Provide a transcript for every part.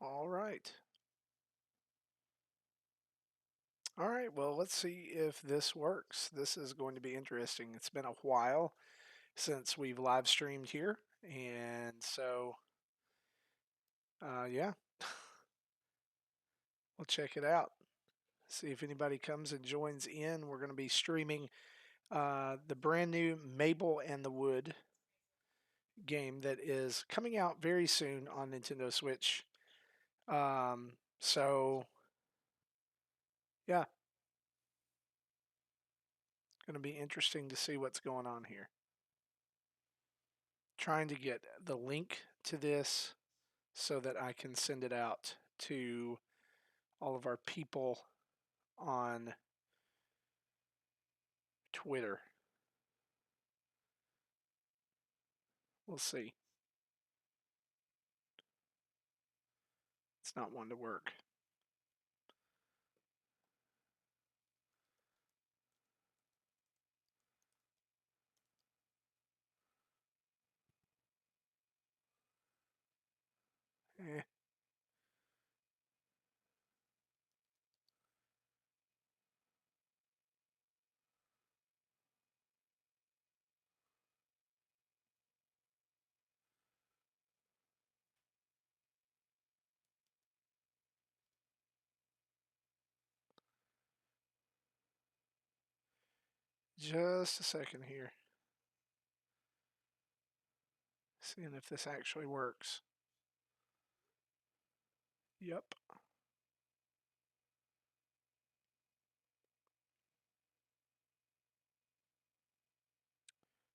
All right. All right. Well, let's see if this works. This is going to be interesting. It's been a while since we've live streamed here. And so, yeah, we'll check it out. See if anybody comes and joins in. We're going to be streaming the brand new Mabel and the Wood game that is coming out very soon on Nintendo Switch. So, yeah, going to be interesting to see what's going on here. Trying to get the link to this so that I can send it out to all of our people on Twitter. We'll see. It's not one to work. Eh. Just a second here. Seeing if this actually works. Yep.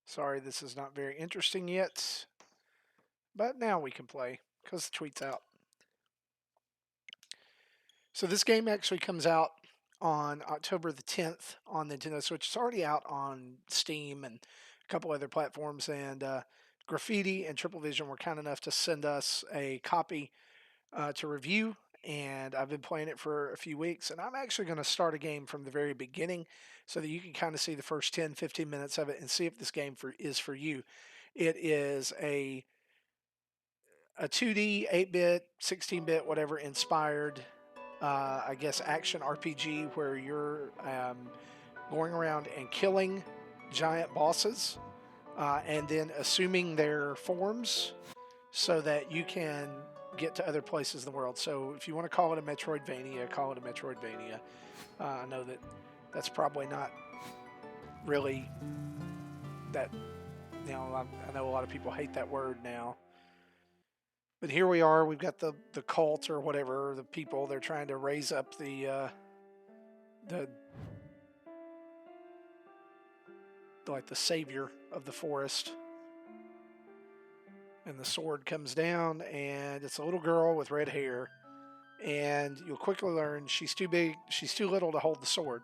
Sorry, this is not very interesting yet. But now we can play because the tweet's out. So this game actually comes out on October the 10th on Nintendo Switch. It's already out on Steam and a couple other platforms. And Graffiti and Triplevision were kind enough to send us a copy to review. And I've been playing it for a few weeks. And I'm actually going to start a game from the very beginning so that you can kind of see the first 10, 15 minutes of it and see if this game is for you. It is a 2D, 8-bit, 16-bit, whatever inspired I guess, action RPG where you're going around and killing giant bosses and then assuming their forms so that you can get to other places in the world. So if you want to call it a Metroidvania, call it a Metroidvania. I know that that's probably not really that, I know a lot of people hate that word now. But here we are. We've got the cult or whatever, the people. They're trying to raise up the like the savior of the forest. And the sword comes down, and it's a little girl with red hair. And you'll quickly learn she's too big, she's too little to hold the sword.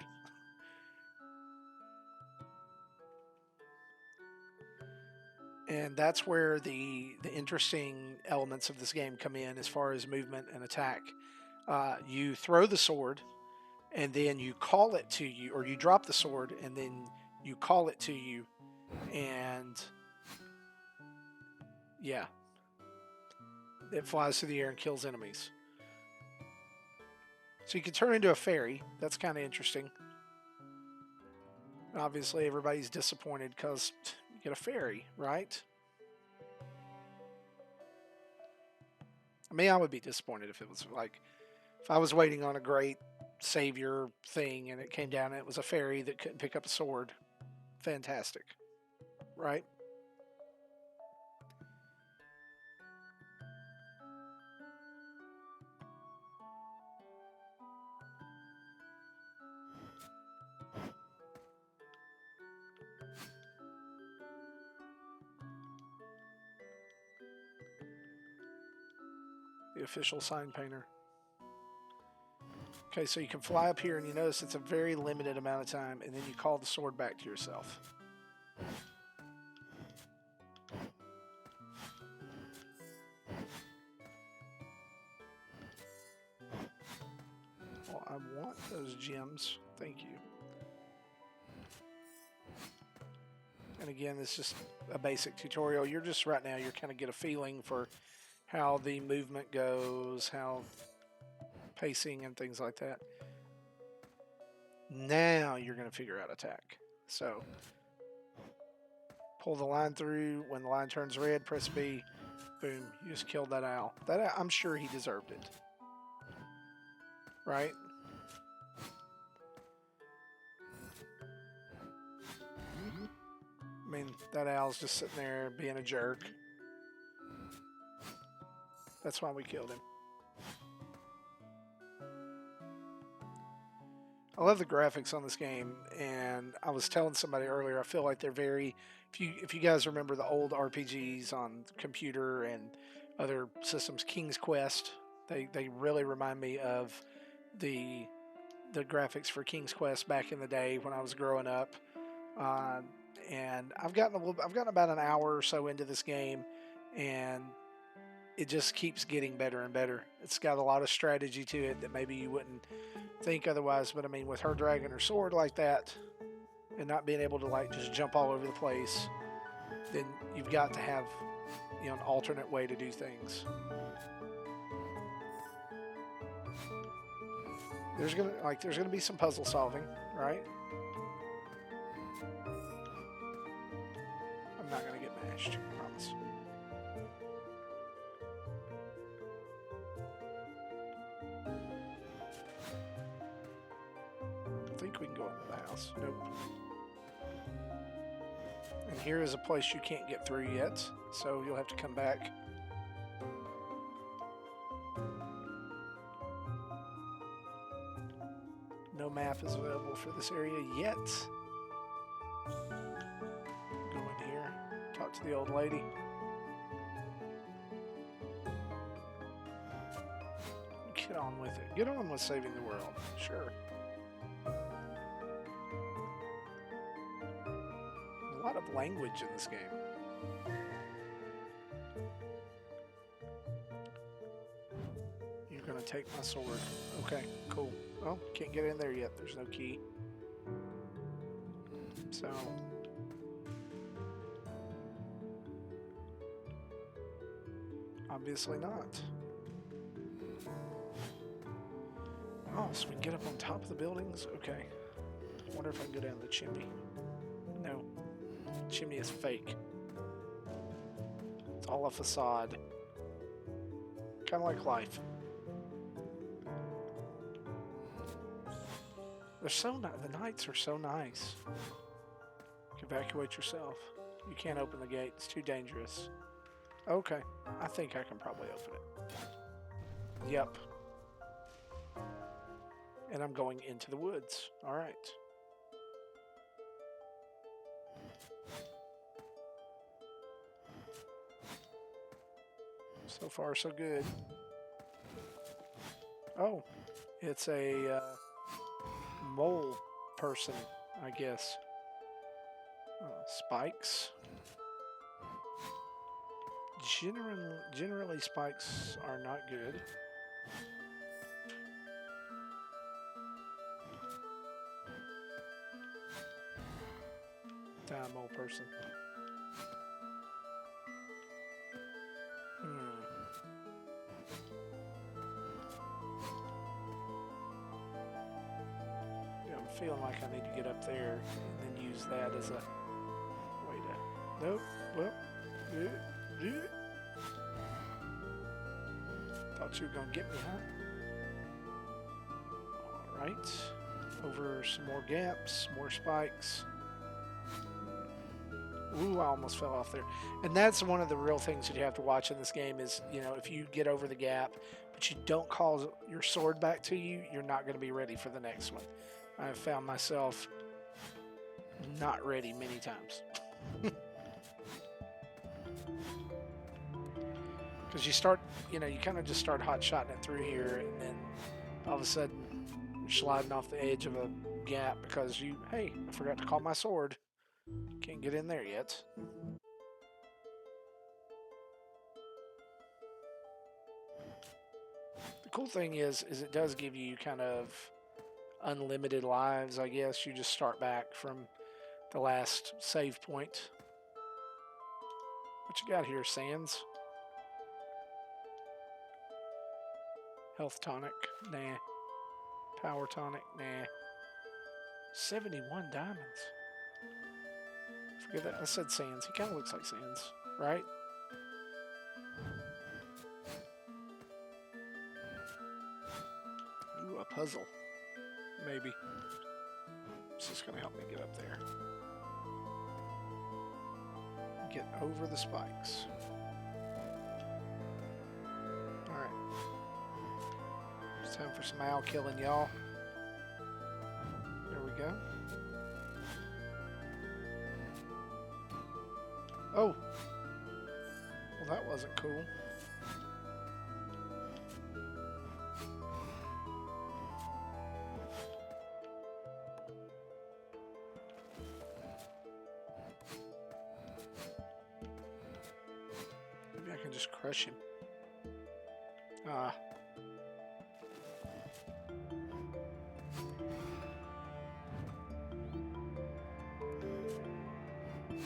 And that's where the interesting elements of this game come in as far as movement and attack. You throw the sword, and then you call it to you, or you drop the sword, and then you call it to you, and yeah, it flies through the air and kills enemies. So you can turn into a fairy. That's kind of interesting. Obviously, everybody's disappointed because you get a fairy, right? I mean, I would be disappointed if it was like, if I was waiting on a great savior thing and it came down and it was a fairy that couldn't pick up a sword. Fantastic, right? The official sign painter. Okay, so you can fly up here and you notice it's a very limited amount of time, and then you call the sword back to yourself. Well, I want those gems. Thank you. And again, it's just a basic tutorial. You're just right now, you're kind of get a feeling for how the movement goes, how pacing and things like that. Now you're going to figure out attack. So pull the line through. When the line turns red, press B. Boom, you just killed that owl. I'm sure he deserved it. Right? I mean, that owl's just sitting there being a jerk. That's why we killed him. I love the graphics on this game, and I was telling somebody earlier, I feel like they're very. If you guys remember the old RPGs on computer and other systems, King's Quest, they really remind me of the graphics for King's Quest back in the day when I was growing up. Uh, and I've gotten about an hour or so into this game, and it just keeps getting better and better. It's got a lot of strategy to it that maybe you wouldn't think otherwise. But I mean, with her dragging her sword like that, and not being able to like just jump all over the place, then you've got to have an alternate way to do things. There's gonna be some puzzle solving, right? I'm not gonna get mashed, I promise. I think we can go into the house. Nope. And here is a place you can't get through yet, so you'll have to come back. No map is available for this area yet. Go in here, talk to the old lady. Get on with it. Get on with saving the world. Sure. A lot of language in this game. You're gonna take my sword. Okay, cool. Well, can't get in there yet. There's no key. So obviously not. Oh, so we can get up on top of the buildings? Okay. I wonder if I can go down the chimney. No. The chimney is fake. It's all a facade. Kind of like life. They're so nice. The nights are so nice. Evacuate yourself. You can't open the gate. It's too dangerous. Okay. I think I can probably open it. Yep. And I'm going into the woods. All right. So far, so good. Oh, it's a mole person, I guess. Spikes. Generally, spikes are not good. Mole person. Yeah, I'm feeling like I need to get up there and then use that as a way to. Nope. Well. Thought you were gonna get me, huh? All right. Over some more gaps, more spikes. Ooh, I almost fell off there. And that's one of the real things that you have to watch in this game is, if you get over the gap, but you don't call your sword back to you, you're not going to be ready for the next one. I've found myself not ready many times. Because you start, you kind of just start hot-shotting it through here, and then all of a sudden you're sliding off the edge of a gap because hey, I forgot to call my sword. Can't get in there yet. The cool thing is it does give you kind of unlimited lives, I guess. You just start back from the last save point. What you got here, Sans? Health tonic, nah. Power tonic, nah. 71 diamonds. Forget that. I said Sands. He kind of looks like Sands, right? Ooh, a puzzle. Maybe. It's just going to help me get up there. Get over the spikes. Alright. It's time for some owl killing, y'all. There we go. Oh! Well, that wasn't cool. Maybe I can just crush him. Ah.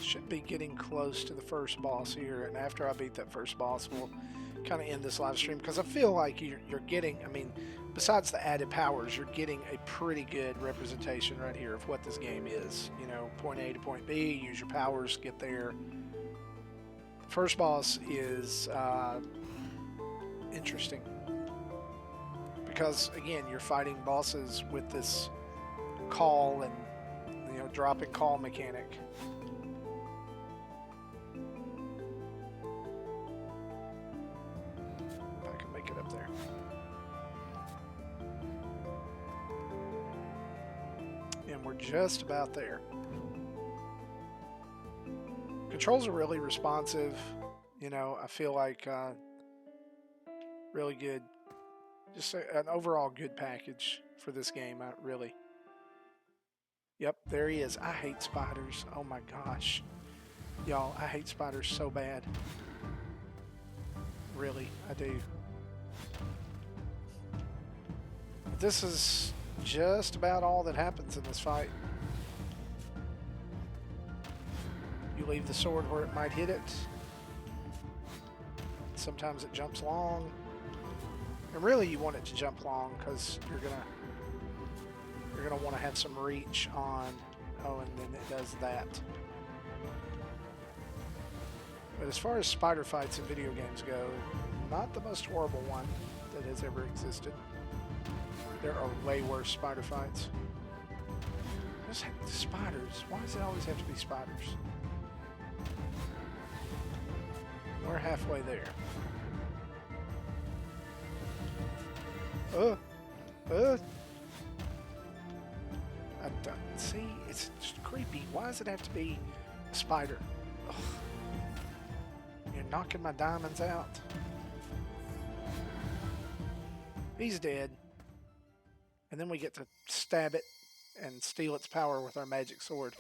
Should be getting close to the first boss here, and after I beat that first boss, we'll kind of end this live stream, because I feel like you're getting, I mean, besides the added powers, you're getting a pretty good representation right here of what this game is. You know, point A to point B, use your powers, get there. First boss is interesting, because again, you're fighting bosses with this call and, you know, drop and call mechanic. If I can make it up there. And we're just about there. Controls are really responsive. You know, I feel like really good. Just an overall good package for this game, really. Yep, there he is. I hate spiders. Oh my gosh. Y'all, I hate spiders so bad. Really, I do. But this is just about all that happens in this fight. You leave the sword where it might hit it. Sometimes it jumps long. And really you want it to jump long, because you're gonna want to have some reach on. Oh, and then it does that. But as far as spider fights in video games go, not the most horrible one that has ever existed. There are way worse spider fights. Just spiders. Why does it always have to be spiders? We're halfway there. See, it's just creepy. Why does it have to be a spider? Ugh. You're knocking my diamonds out. He's dead. And then we get to stab it and steal its power with our magic sword.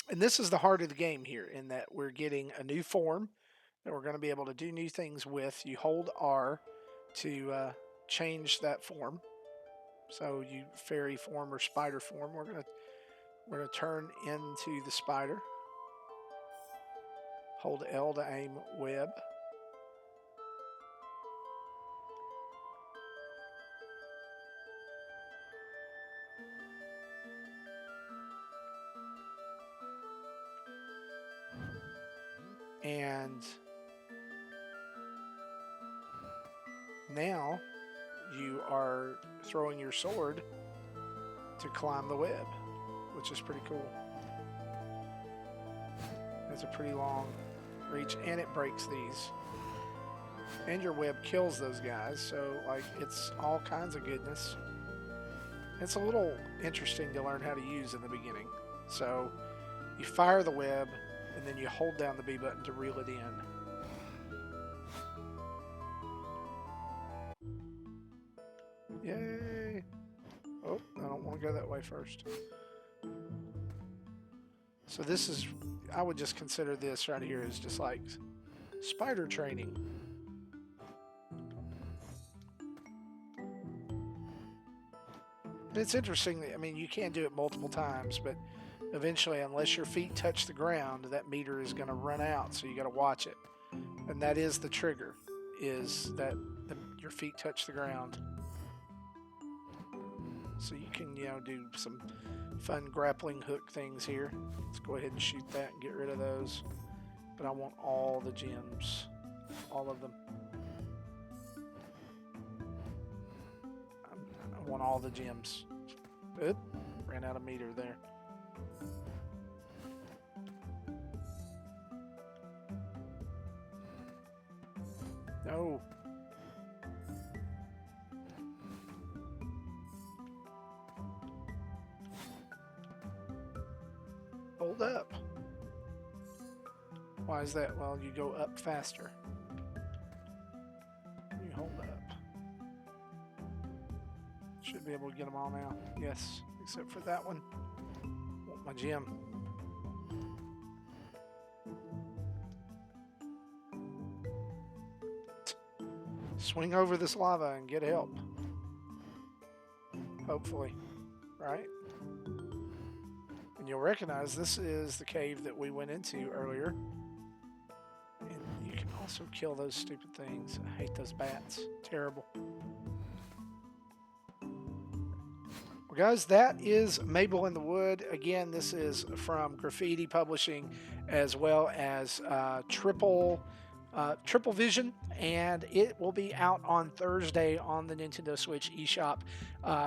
And this is the heart of the game here, in that we're getting a new form that we're going to be able to do new things with. You hold R to change that form. So you fairy form or spider form, we're gonna turn into the spider. Hold L to aim web. And now you are throwing your sword to climb the web, which is pretty cool. It's a pretty long reach, and it breaks these. And your web kills those guys, so like it's all kinds of goodness. It's a little interesting to learn how to use in the beginning. So you fire the web, and then you hold down the B button to reel it in. Yay! Oh, I don't want to go that way first. So this is, I would just consider this right here as just like spider training. And it's interesting that, I mean, you can do it multiple times, but eventually, unless your feet touch the ground, that meter is going to run out, so you got to watch it. And that is the trigger, is that your feet touch the ground. So you can, do some fun grappling hook things here. Let's go ahead and shoot that and get rid of those. But I want all the gems. All of them. I want all the gems. Oop, ran out of meter there. No. Hold up. Why is that? Well, you go up faster. You hold up. Should be able to get them all now. Yes, except for that one. Want my gem. Swing over this lava and get help. Hopefully. Right? And you'll recognize this is the cave that we went into earlier. And you can also kill those stupid things. I hate those bats. Terrible. Well, guys, that is Mabel in the Wood. Again, this is from Graffiti Publishing as well as Triplevision, and it will be out on Thursday on the Nintendo Switch eShop.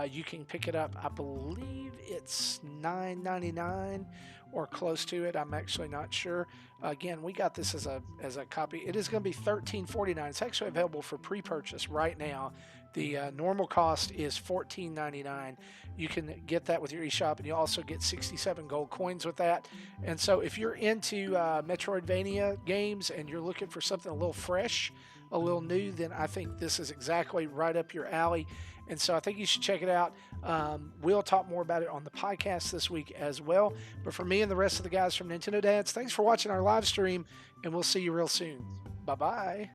You can pick it up. I believe it's $9.99 or close to it. I'm actually not sure. Again, we got this as a copy. It is going to be $13.49. It's actually available for pre-purchase right now. The normal cost is $14.99. You can get that with your eShop, and you also get 67 gold coins with that. And so if you're into Metroidvania games and you're looking for something a little fresh, a little new, then I think this is exactly right up your alley. And so I think you should check it out. We'll talk more about it on the podcast this week as well. But for me and the rest of the guys from Nintendo Dads, thanks for watching our live stream, and we'll see you real soon. Bye-bye.